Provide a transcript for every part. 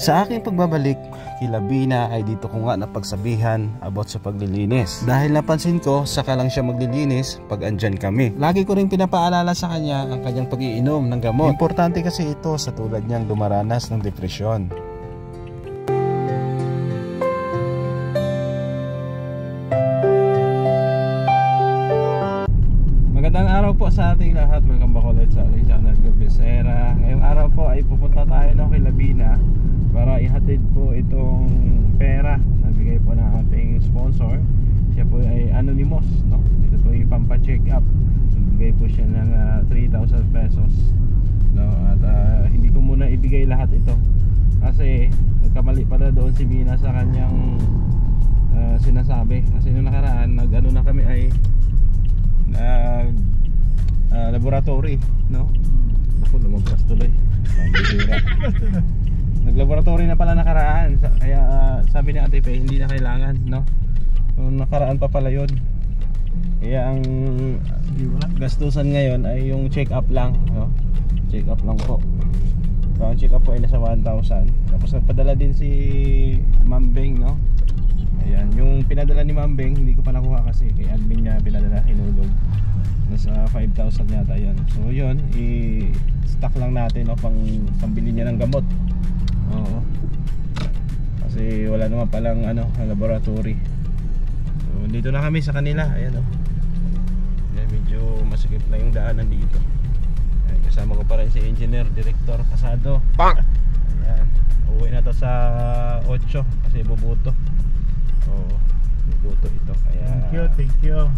Sa aking pagbabalik kila Bina ay dito ko nga napagsabihan about sa paglilinis. Dahil napansin ko saka lang siya maglilinis pag andyan kami. Lagi ko rin pinapaalala sa kanya ang kanyang pag-iinom ng gamot. Importante kasi ito sa tulad niyang dumaranas ng depresyon. Magandang araw po sa ating lahat. Welcome back ulit sa ating channel Gabisera. Ngayong araw po ay pupunta tayo kay Labina para ihatid po itong pera na bigay po ng ating sponsor. Siya po ay anonymous, no? Ito po ay pampa-check up. Bigay po siya ng 3,000 pesos, no? At hindi ko muna ibigay lahat ito kasi nagkamali pala doon si Bina sa kanyang sinasabi. Kasi nung nakaraan nag-ano na kami ay laboratory, no? Ako lumagpas tuloy. Naglaboratory na pala nakaraan. Kaya sabi ni Ate Faye hindi na kailangan, no? Nakaraan pa pala yun. Kaya ang gastusan ngayon ay yung check up lang, no? Check up lang po. So ang check up po ay nasa 1,000. Tapos nagpadala din si Ma'am Beng, no? Ayan, yung pinadala ni Ma'am Beng hindi ko pa nakuha kasi kay admin niya pinadala, hinulog. Nasa 5,000 yata yan. So yun, i-stock lang natin, no? Pambili niya ng gamot. Oo. Kasi wala naman palang laboratory. So dito na kami sa kanila. Ayan, Ayan, medyo masikip na yung daanan dito. Ayan, kasama ko pa rin si Engineer Director Casado. Ayan, uwi na to sa 8 kasi bubuto. Oo, bubuto ito. Kaya Thank you.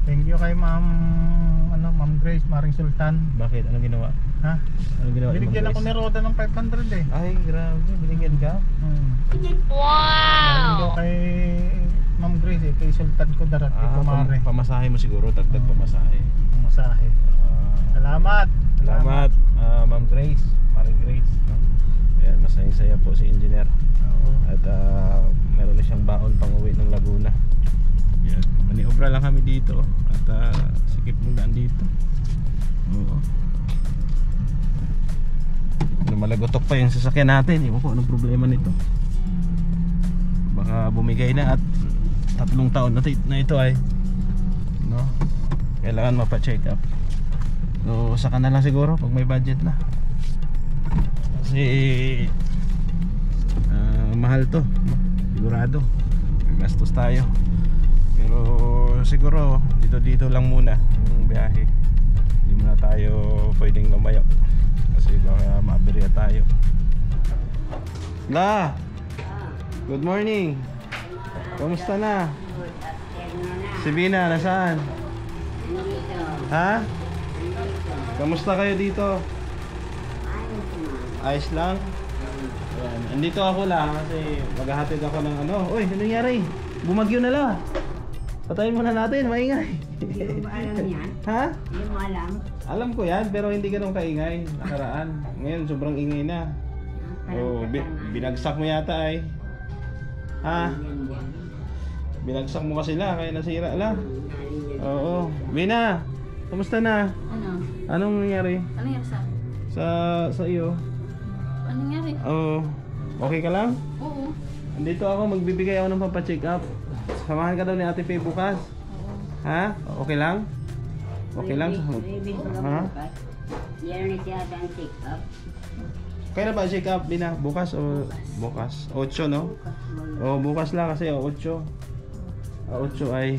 Thank you kay Ma'am Grace, Maring Sultan. Bakit? Anong ginawa? Ha? Anong ginawa? Binigyan ako ni Roda ng 500 eh. Ay, grabe. Binigyan ka? Wow! Thank kay Ma'am Grace kay Sultan ko darat, kay Kumare. Pamasahe mo siguro, dagdag pamasahe. Pamasahe. Salamat! Salamat, Ma'am Grace, Maring Grace, no? Ayan, masaya-saya po si Engineer. At meron na siyang baon pang uwi ng Laguna. Ayan, maniobra lang kami dito. At sikip mong daan dito. Oo. Lumalagotok pa yung sasakyan natin. Ewan ko anong problema nito. Baka bumigay na at 3 taon na ito ay, no? Kailangan mapa-check up. So saka na lang siguro pag may budget na. Kasi mahal to, no? Sigurado gastos tayo. Pero siguro dito lang muna yung biyahe. Hindi muna tayo pwedeng lumayo kasi baka maabirya tayo. La! Good morning! Kamusta na? Si Bina, nasaan? Ha? Kamusta kayo dito? Ayos lang? Ayan. Andito ako lang kasi maghahatid ako ng Uy, ano nangyari? Bumagyo na lang. Patayin muna natin, maingay. Hindi mo alam yan? Ha? Hindi mo alam? Alam ko yan, pero hindi ganun kaingay nakaraan. Ngayon, sobrang ingay na. Binagsak mo yata ay. Ha? Binagsak mo kasi lang, kaya nasira lang. Oo. Bina, kamusta na? Ano? Anong nangyari? Ano nangyari Sa iyo? Ano nangyari? Oo. Okay ka lang? Oo. Andito ako, magbibigay ako ng pampacheck up. Samahan ka daw ni Ate Faye bukas. Ha? Okay lang? Okay lang? Ha? Yan na siya ang check up. Kaya ba check up, Bina? Bukas o bukas? 8, no? O bukas lang kasi 8. 8 ay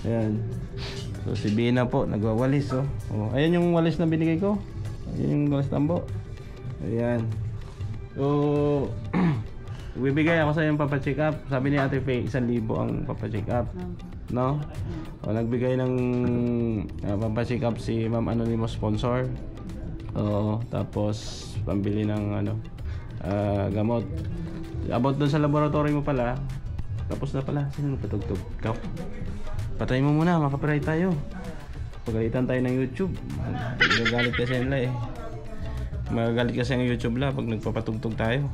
ayan. So si Bina po nagwawalis, ayan yung walis na binigay ko. Ayan yung walis tambo. Ayan. So bibigay ako sa yung papacheck up. Sabi ni Ate Faye 1,000 ang papacheck up, no? O nagbigay ng papacheck up si Ma'am Anonymous sponsor. Oo, tapos pambili ng gamot. About dun sa laboratory mo pala. Tapos na pala. Sino patugtog? Ikaw. Patayin mo muna, makapiright tayo. Pagalitan tayo ng YouTube. Magagalit kasi nila eh. Magagalit kasi ang YouTube la pag nagpapatugtog tayo.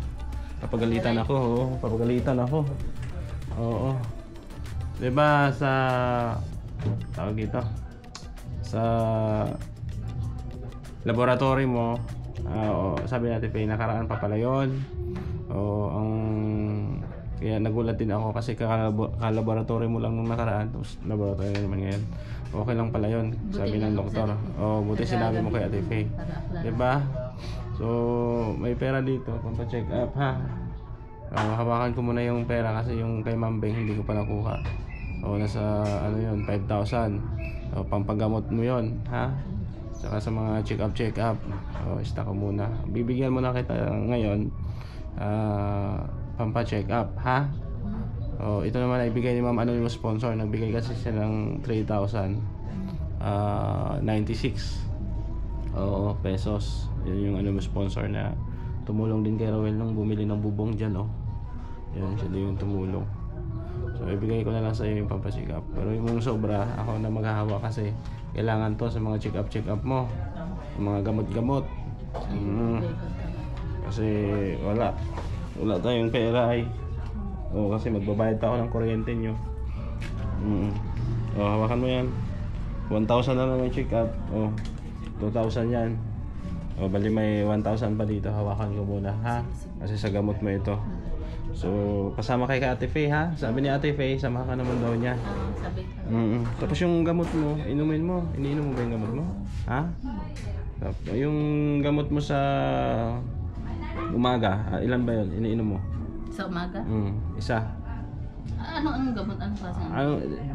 Papagalitan ako, papagalitan ako. Oo. 'Di ba sa tawag dito? Sa laboratory mo, Oo, sabi natin Faye, nakaraan pa pala yun. Oo, kaya nagulat din ako kasi ka-laboratory mo lang nung nakaraan, tapos laboratory na naman ngayon. Okay lang pala yun, sabi ng doktor. Oo, buti sinabi mo kay Ate Faye. Diba? So, may pera dito, pampa-check up ha. Hawakan ko muna yung pera kasi yung kay Ma'am Beng hindi ko pa nakuha. O nasa ano yun, 5,000. O pampagamot mo yun, ha? Saka sa mga check up. O stock ko muna. Bibigyan mo na kita ngayon pampa-check up, ha? O ito naman ay ibigay ni Ma'am Anonymous sponsor. Nagbigay kasi siya ng 3,096 pesos. Yun yung anonymous sponsor na tumulong din kay Rowel nung bumili ng bubong dyan, oh. Yan, siya din yung tumulong. So, ibigay ko na lang sa iyo yung pampacheck up. Pero yung sobra, ako na maghahawa kasi kailangan to sa mga check up mo. Yung mga gamot-gamot. Kasi wala tayong pera ay. O, kasi magbabayad pa ako ng kuryente nyo. O, hawakan mo yan. 1,000 na lang yung check up. O, 2,000 yan. O, bali may 1,000 pa dito. Hawakan ko muna, ha? Kasi sa gamot mo ito. So, kasama kay Ate Faye, ha? Sabi ni Ate Faye, sama ka naman daw niya. Sabi ko. Tapos yung gamot mo, inumin mo. Iniinom mo ba yung gamot mo? Ha? Tapos, yung gamot mo sa umaga, ilan ba yun? Iniinom mo? Sa umaga? Isa. Anong gamot? Anong klase?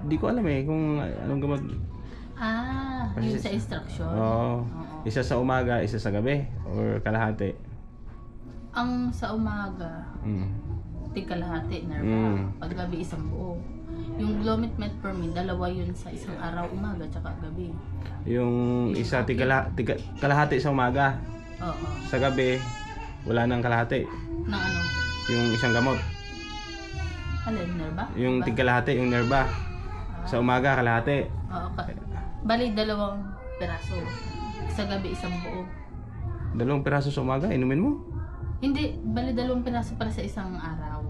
Di ko alam kung anong gamot. Yun sa instruction. Oo. Isa sa umaga, isa sa gabi, or kalahati? Ang sa umaga, tig-kalahati, nerva. Paggabi, isang buo. Yung Glomit Metformin, dalawa yun sa isang araw, umaga, tsaka gabi. Yung isa kalahati sa umaga. Oo. Sa gabi, wala nang kalahati. Na ano? Yung isang gamot. Alin, nerva? Yung tig-kalahati, yung nerva. Sa umaga, kalahati. Oo. Bali, 2 peraso. Sa gabi, isang buo. 2 piraso sa umaga, inumin mo? Hindi, bali 2 peraso para sa isang araw.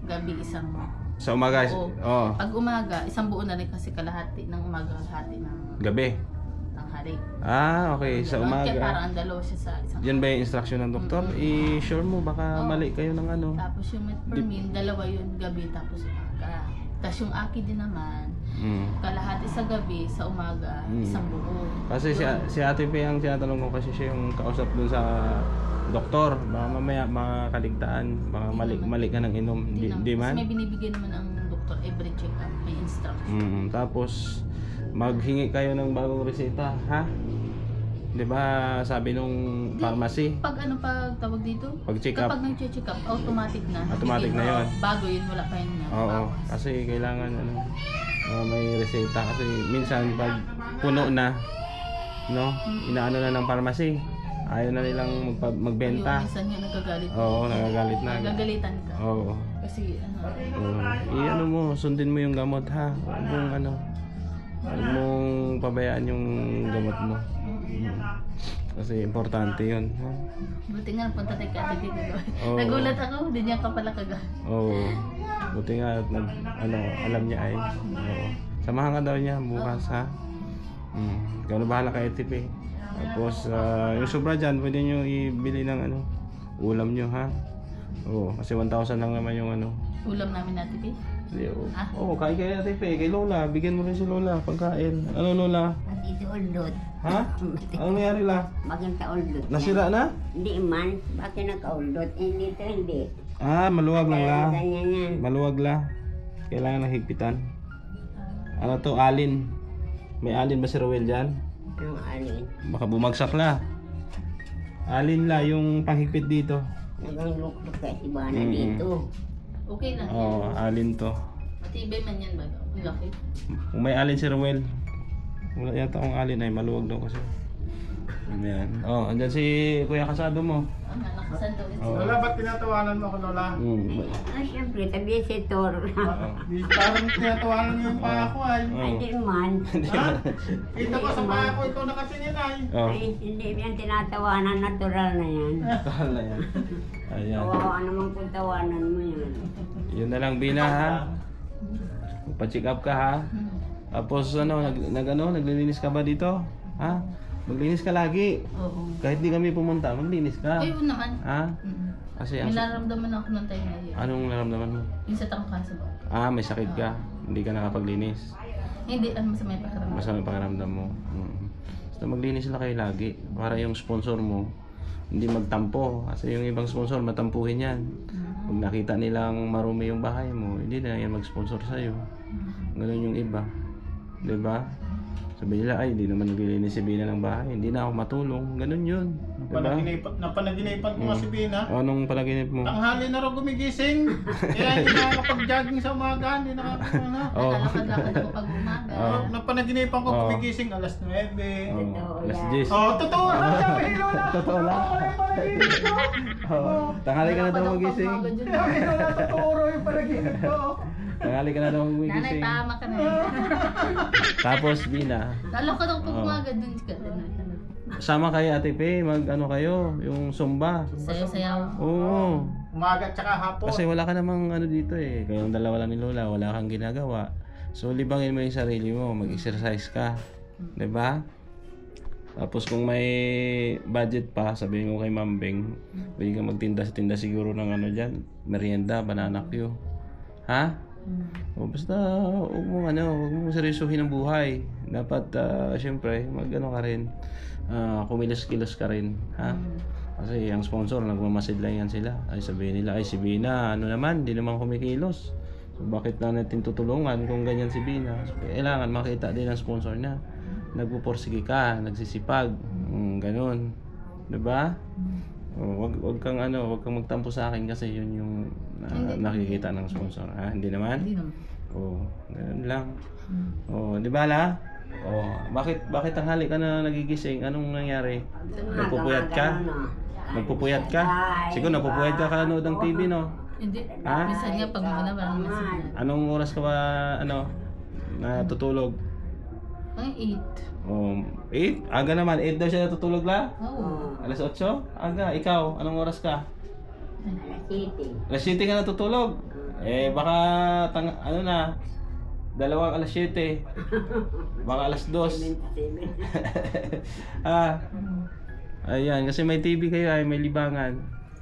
Gabi, isang Sa umaga, buo. oo. Pag umaga, isang buo na rin kasi kalahati ng umaga, kalahati ng Gabi. tanghali. Okay. Sa Kaya umaga. parang 2 siya sa isang Yan ba yung instruction ng doktor? I-sure mo, baka mali kayo ng ano. Tapos yung metformin, 2 yun gabi, tapos umaga. Tapos yung aki din naman, kalahati sa gabi, sa umaga, isang buo. Kasi si Ate Faye ang tinatanong ko kasi siya yung kausap dun sa doktor. Baka mamaya makaligtaan, baka mali ka ng inom. Di man? Kasi may binibigyan naman ang doktor every check-up, may instruction. Tapos maghingi kayo ng bagong reseta, ha? 'Di ba sabi nung pharmacy? Pag tawag dito? Pag check up. Kapag nag-check up, automatic na. Automatic na yun. Bago yun, wala pa yun na. Oo, kasi kailangan may reseta kasi minsan pag puno na, no? Inaano na ng pharmacy. Ayaw na nilang magbenta. Minsan yun nagagalit. Oo, nagagalit na. Nagagalitan ka. Oo. Kasi I-ano mo, sundin mo yung gamot, ha? Huwag mong pabayaan yung gamot mo. Kasi importante yun, ha? Buti nga punta tayo ka dito. Oo. Nagulat ako, hindi niya ka pala Oo. Buti nga alam niya ay. Oo. Samahan ka daw niya bukas, ha? Ikaw na bahala kay Ate. Tapos yung sobra dyan, pwede nyo ibili ng ulam nyo, ha? Oo, kasi 1,000 lang naman yung ulam namin natin, kain kayo Ate Faye, kay Lola. Bigyan mo rin si Lola pagkain. Ano Lola? At ito uldot. Ha? Anong nangyari la? Bakit uldot? Nasira na? Hindi man. Bakit naka-uldot? Dito hindi. Maluwag lang la. Ganyan yan. Maluwag la. Kailangan ng higpitan. Ano to? Alin. May alin ba si Rowel dyan? Anong alin? Baka bumagsak la. Alin la, yung panghigpit dito. Nagangluktok ka si Bana dito. Okay lang. Oo, alin to. Matibay man yan ba? Laki. Kung may alin si Rowel, wala yata akong alin ay maluwag daw kasi. Ayan. Andyan si Kuya Kasado mo. Nakasan daw ito. Lola, ba't tinatawanan mo ako, Lola? Siyempre, tabi si Tor. Parang tinatawanan mo yung paa ko ay. Hindi man. Ha? Kita ko sa paa ko, ikaw nakatingin ay. Ay, hindi yan tinatawanan. Natural na yan. Mahal na yan. Ayan. Kawawa naman kung tawanan mo yan. Yun na lang Bina, ha. Pa-check up ka, ha. Tapos naglilinis ka ba dito? Ha? Maglinis ka lagi. Oo. Kahit di kami pumunta, maglinis ka. Ayun naman. Ha? Mm. Kasi May nararamdaman ako ng time na yun. anong naramdaman mo? Yung sa tangkasa ba? May sakit ka. Hindi ka nakapaglinis. Hindi, ano masama yung pakiramdam. Basta may pakiramdam mo. Basta maglinis lang kayo lagi. Para yung sponsor mo, hindi magtampo. Kasi yung ibang sponsor, matampuhin yan. Pag nakita nilang marumi yung bahay mo, hindi na yan mag-sponsor sa'yo. Ganun yung iba. Diba? Sabi nila, ay, hindi naman naglilinis si Bina ng bahay. Hindi na ako matulong. Ganun yun. Diba? Napanaginipan ko nga si Bina. Anong panaginip mo? Tanghali na raw gumigising. Kaya hindi nakakapag-jogging sa umaga. Hindi nakakapag Oh. Lalakad-lakad ako pag umaga. Napanaginipan ko Oh. gumigising alas 9. Alas 10. Totoo lang sabi Lola. Totoo lang. Tanghali ka na daw magising. Sabi Lola, totoo raw yung panaginip ko. Tanghali ka na daw Nanay, magising. tama ka na. Tapos, Bina, Lalakad ako pag umaga dun ka. sama kayo Ate Pe, mag-ano kayo, yung Zumba. Sayaw-sayaw. Oo. Umaga at saka hapon. Kasi wala ka namang ano dito eh. Kayong dalawa lang ni Lola, wala kang ginagawa. So, libangin mo yung sarili mo, mag-exercise ka. 'Di ba? Tapos kung may budget pa, sabihin ko kay Ma'am Beng, pwede kang magtinda siguro ng ano dyan, merienda, banana Q. Ha? O basta huwag mong seryosohin ang buhay. Dapat syempre mag-ano ka rin, kumilos-kilos ka rin, ha? Kasi ang sponsor nagmamasid lang yan sila. Ay sabihin nila, ay si Bina ano naman, hindi naman kumikilos. So bakit na natin tutulungan kung ganyan si Bina? So, kailangan makita din ang sponsor na nagpuporsige ka, nagsisipag, ganun. 'Di ba? Wag kang magtampo sa akin kasi yun yung nakikita ng sponsor. Ha? Hindi naman? Hindi naman. Ganun lang. Di ba la? Bakit tanghali ka na nagigising? Anong nangyari? Nagpupuyat ka? Nagpupuyat ka? Siguro napupuyat ka kanood ng TV, no? Hindi. Ha? Minsan nga pag muna parang message na. Anong oras ka ba natutulog? Ang 8. 8? Aga naman. 8 daw siya natutulog la? Oo. Alas 8? Aga. Ikaw, anong oras ka? Alas 7 ka natutulog? Baka dalawang alas 7. Baka alas 2. Ayan, kasi may TV kayo ay may libangan.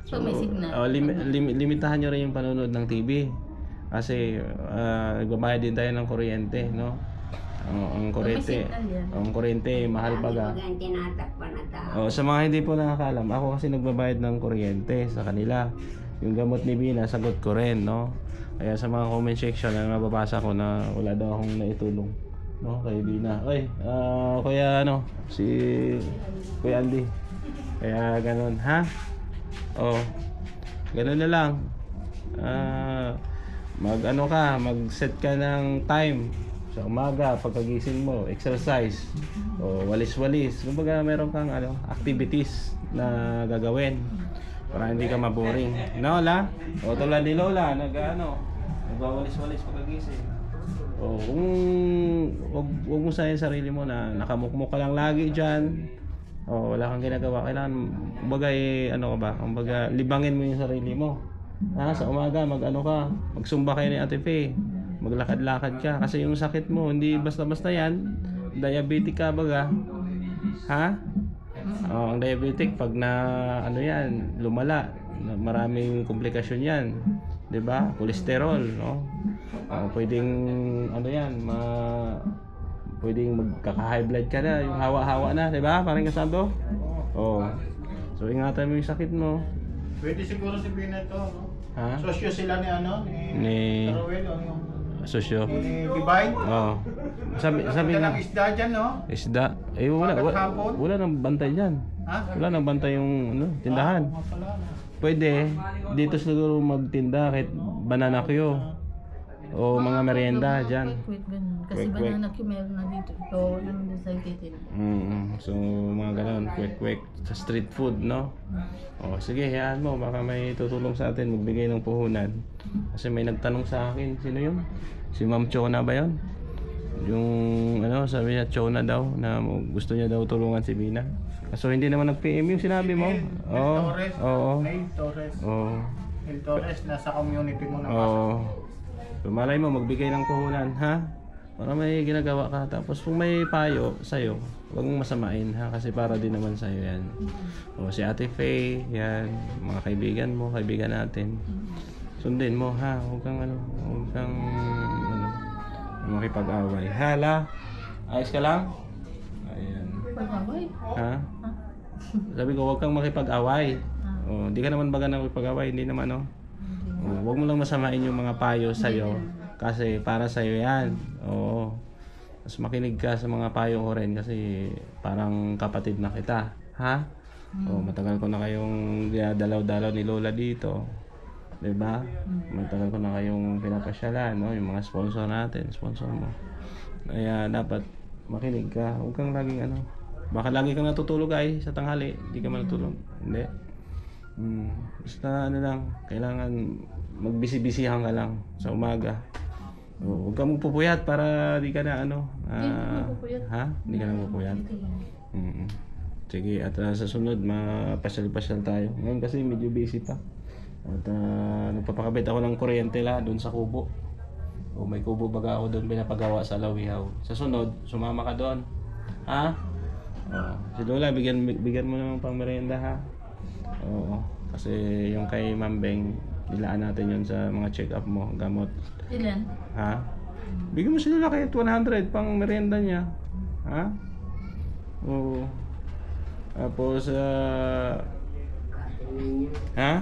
Pag may signal. Limitahan nyo rin yung panonood ng TV. Kasi nagbabayad din tayo ng kuryente, no? Ang kuryente, mahal baga. Sa mga hindi po nakakalam, ako kasi nagbabayad ng kuryente sa kanila. Yung gamot ni Bina, sagot ko rin, no? Kaya sa mga comment section na nababasa ko na wala daw akong naitulong, no? Kay Bina. Oy, si Kuya Andy. Kaya ganun, ha? Ganun na lang. Mag-set ka ng time sa umaga, pagkagising mo, exercise, walis-walis. Kumbaga meron kang activities na gagawin para hindi ka maboring. No, la? Tulad ni Lola, nagwawalis-walis pagkagising. Huwag mo sa sarili mo na nakamukmuk ka lang lagi dyan. Wala kang ginagawa. Kailangan, libangin mo yung sarili mo. Sa umaga, magsumba kayo ni Ate Faye. Maglakad-lakad ka. Kasi yung sakit mo, hindi basta-basta yan. Diabetic ka baga. Ha? Ang diabetic, pag lumala, maraming komplikasyon yan. 'Di ba? Cholesterol, no? Pwedeng pwedeng magkaka-high blood ka na, yung hawa-hawa na, 'di ba? Parang kasado. So ingatan mo yung sakit mo. Pwede siguro si Bina ito, no? Ha? Sosyo sila ni Carwell, yung Sosyo. Divine. Sabi Ito nga lang isda dyan, no? isda. Wala nang bantay diyan. Ha? Wala nang bantay yung tindahan. Pwede dito siguro magtinda kahit banana Q o mga merienda diyan. Kasi Quick. banana Q meron na dito. Nandun sa titin. So mga ganun, quick sa street food, no? Sige, hayaan mo, baka may tutulong sa atin magbigay ng puhunan. Kasi may nagtanong sa akin, sino yun? Si Ma'am Chona ba yun? Yung sabi niya Chona daw na gusto niya daw tulungan si Bina. So hindi naman nag-PM yung sinabi mo. Neil Torres, nasa community mo na So malay mo magbigay ng puhunan, ha? Para may ginagawa ka. Tapos kung may payo sa'yo, huwag mong masamain ha. Kasi para din naman sa'yo yan. O si Ate Faye, yan. Mga kaibigan mo, kaibigan natin. Sundin mo ha. Huwag kang makipag-away. Hala, ayos ka lang? Ayan. Pag-away. Ha? Sabi ko, huwag kang makipag-away. O, di ka naman baga na makipag-away. Hindi naman, no? O, huwag mo lang masamain yung mga payo sa'yo. Kasi para sa'yo yan. Oo. Mas makinig ka sa mga payo ko rin kasi parang kapatid na kita. Ha? O, matagal ko na kayong dalaw-dalaw ni Lola dito. Diba? Matagal ko na kayong pinapasyalan, no? Yung mga sponsor natin, sponsor mo. Kaya dapat makinig ka. Huwag kang laging baka lagi kang natutulog ay sa tanghali. Hindi ka matutulog. Hindi. Basta lang, kailangan magbisi-bisihan ka lang sa umaga. Huwag kang magpupuyat para di ka na ha? Hindi ka na magpupuyat. Sige, at sa sunod mapasyal-pasyal tayo. Ngayon kasi medyo busy pa. At nagpapakabit ako ng kuryente doon sa kubo. May kubo baga ako doon pinapagawa sa Lawihaw. Sa sunod, sumama ka doon. Ha? Si Lola, bigyan mo naman pang merienda ha. Oo. Kasi yung kay Mambeng, nilaan natin yun sa mga check-up mo, gamot. Ilan? Ha? Bigyan mo si Lola kahit 100 pang merienda niya. Ha? Oo. Tapos, ha?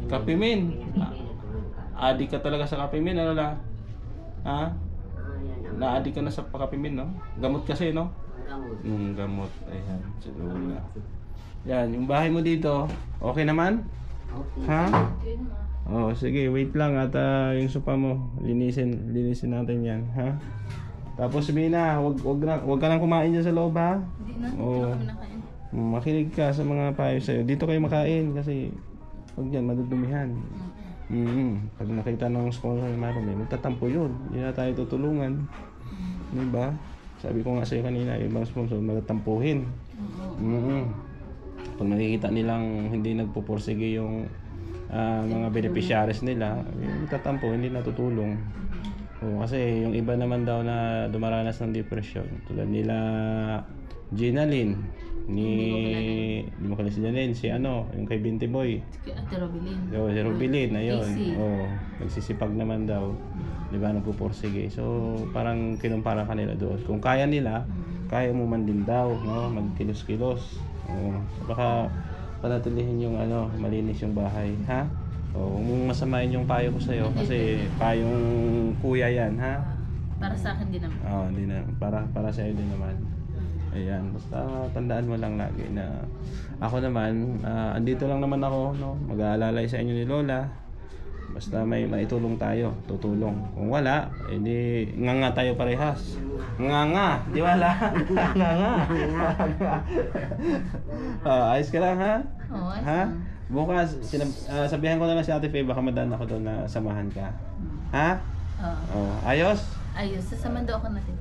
Kapimin. Adik ka talaga sa kapimin, ano la? Ha? Na-adik ka na sa kapimin, no? Gamot kasi, no? Gamot. Ayan, si Lola. Yan, yung bahay mo dito, okay naman? Ha? Oh, sige, wait lang at yung sopa mo, linisin natin yan, ha? Tapos Bina, wag ka nang kumain dyan sa loob, ha? Hindi na, Oo. kami nakain. Makinig ka sa mga payo sa'yo. Dito kayo makain kasi huwag dyan, madudumihan. Pag nakita ng sponsor ni Marome, magtatampo yun. Hindi na tayo tutulungan. Diba? Sabi ko nga sa'yo kanina, yung ibang sponsor, magtatampuhin. Pag nakikita nilang hindi nagpupursige yung mga beneficiaries nila, magtatampo, hindi natutulong. Kasi yung iba naman daw na dumaranas ng depression, tulad nila Ginaline, di mo si Janine, si yung kay Binti Boy. Ate Robilin. Si Robilin, ayun. Casey. Nagsisipag naman daw. Di ba, nagpupursige. So, parang kinumpara ka nila doon. Kung kaya nila, kaya mo man din daw, no? Magkilos-kilos. Baka panatilihin yung malinis yung bahay, ha? Huwag mong masamain yung payo ko sa'yo kasi payong kuya yan, ha? Para sa akin din naman. Hindi na. Para sa'yo din naman. Ayan, basta tandaan mo lang lagi na ako naman, andito lang naman ako, no? Mag-aalalay sa inyo ni Lola. Basta may maitulong tayo, tutulong. Kung wala, edi nga tayo parehas. Nga, di wala. Nga. Ayos ka lang, ha? Oo, ayos Ha? lang. Bukas, sabihan ko na lang si Ate Faye, baka madaan ako doon na samahan ka. Ha? Oo. Ayos? Ayos, sasama daw ako natin.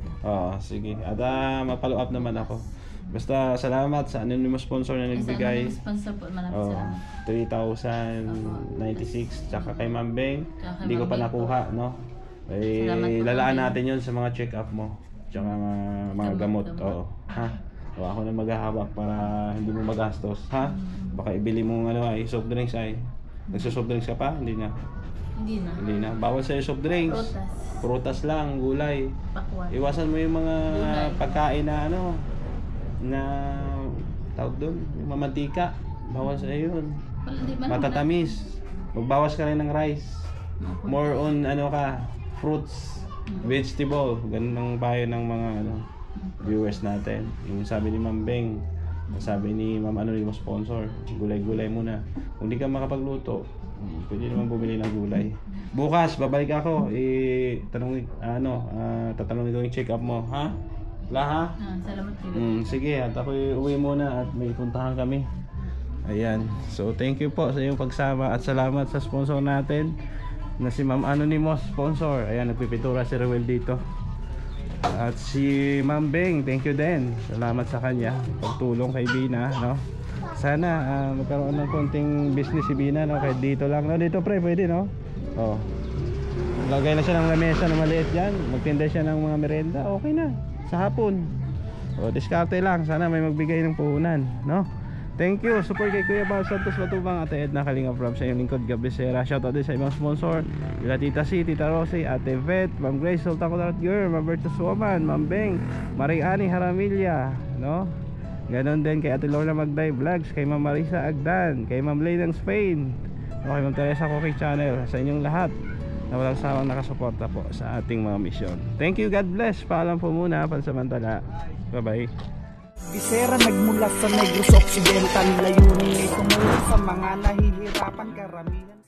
Sige. At mag-follow up naman ako. Basta salamat sa anonymous sponsor na nagbigay. Sa sponsor po, maraming salamat. 3,096 tsaka kay Mambeng. Tsaka kay Hindi ko pa Mambeng nakuha, no? Salamat po, Lalaan Mambeng. natin 'yon sa mga check-up mo. Tsaka mga gamot. Gamot. Oo. Ha? Ako na maghahawak para hindi mo magastos, ha? Baka ibili mo soft drinks ay. Nagso-soft drinks ka pa? Hindi na. Hindi na. Bawal sa'yo soft drinks. Prutas lang, gulay. Pakwan. Iwasan mo yung mga Gulay. pagkain na na tawag doon, yung mamantika. Bawal sa yun. Wala, di ba? Matatamis. Magbawas ka rin ng rice. More on fruits, vegetable. Ganun ang payo ng mga viewers natin. Yung sabi ni Ma'am Beng, sabi ni Ma'am yung sponsor, gulay-gulay muna. Kung di ka makapagluto, pwede naman bumili ng gulay. Bukas babalik ako, tatanungin ko yung check-up mo, ha? Ha? Salamat kayo. Sige, at ako uwi muna at may puntahan kami. Ayan. So thank you po sa iyong pagsama at salamat sa sponsor natin na si Ma'am Anonymous sponsor. Ayan, nagpipintura si Rewel dito. At si Ma'am Beng, thank you din. Salamat sa kanya pagtulong kay Bina, no? Sana magkaroon ng konting business si Bina, no? Kahit dito lang, no? Dito pre, pwede, no? Maglagay na siya ng lamesa na maliit dyan. Magtinda siya ng mga merenda. Okay na. Sa hapon. O, diskarte lang. Sana may magbigay ng puhunan, no? Thank you. Support kay Kuya Bal Santos Matubang, Ate Edna Kalinga from sa inyong lingkod, Gabi Sera. Shoutout din sa ibang sponsor. Ila Tita C, Tita Rosie, Ate Vet, Ma'am Grace, Sultan Kudarat Girl, Ma'am Bertus Woman, Ma'am Beng, Maring Ani Haramilla, no? Ganon din kay Ate Lorna Magday Vlogs, kay Ma'am Marisa Agdan, kay Ma'am Lay ng Spain, okay, Ma'am Teresa Cooking Channel, sa inyong lahat na walang sawang nakasuporta po sa ating mga misyon. Thank you, God bless. Paalam po muna, pansamantala. Bye-bye. Bisera nagmula sa Negros Occidental, layunin ay tumulong sa mga nahihirapan karamihan.